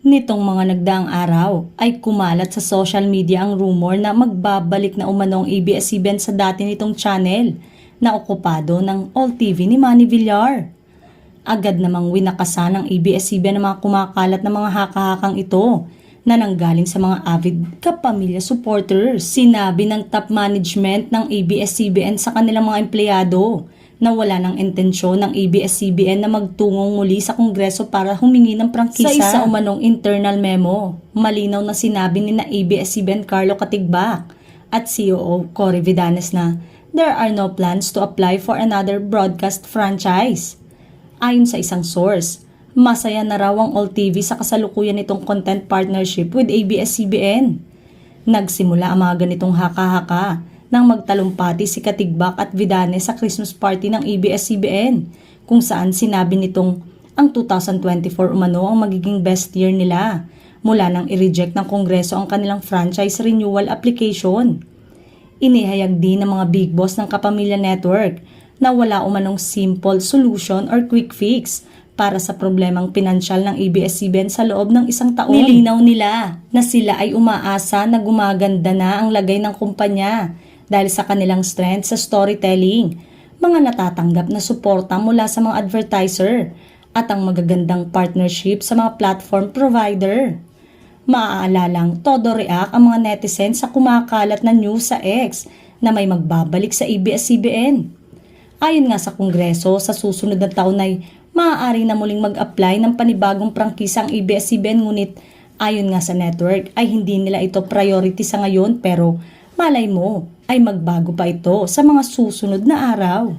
Nitong mga nagdaang araw ay kumalat sa social media ang rumor na magbabalik na umanong ABS-CBN sa dati nitong channel na okupado ng All TV ni Manny Villar. Agad namang winakasan ng ABS-CBN ang mga kumakalat na mga haka-hakang ito na nanggaling sa mga avid kapamilya supporters. Sinabi ng top management ng ABS-CBN sa kanilang mga empleyado na wala ng intensyon ng ABS-CBN na magtungong muli sa Kongreso para humingi ng prangkisa. Sa isa umanong internal memo, malinaw na sinabi ni na ABS-CBN Carlo Katigbak at COO Cory Vidanes na there are no plans to apply for another broadcast franchise. Ayon sa isang source, masaya na raw ang All TV sa kasalukuyan nitong content partnership with ABS-CBN. Nagsimula ang mga ganitong haka-haka nang magtalumpati si Katigbak at Vidanes sa Christmas party ng ABS-CBN kung saan sinabi nitong ang 2024 umano ang magiging best year nila mula nang i-reject ng Kongreso ang kanilang franchise renewal application. Inihayag din ng mga big boss ng Kapamilya Network na wala umanong simple solution or quick fix para sa problemang pinansyal ng ABS-CBN sa loob ng isang taon. Nilinaw nila na sila ay umaasa na gumaganda na ang lagay ng kumpanya dahil sa kanilang strength sa storytelling, mga natatanggap na suporta mula sa mga advertiser at ang magagandang partnership sa mga platform provider. Maaalalang todo react ang mga netizens sa kumakalat na news sa X na may magbabalik sa ABS-CBN. Ayon nga sa Kongreso, sa susunod na taon ay maaari na muling mag-apply ng panibagong prangkisa ang ABS-CBN, ngunit ayon nga sa network ay hindi nila ito priority sa ngayon, pero malay mo ay magbago pa ito sa mga susunod na araw.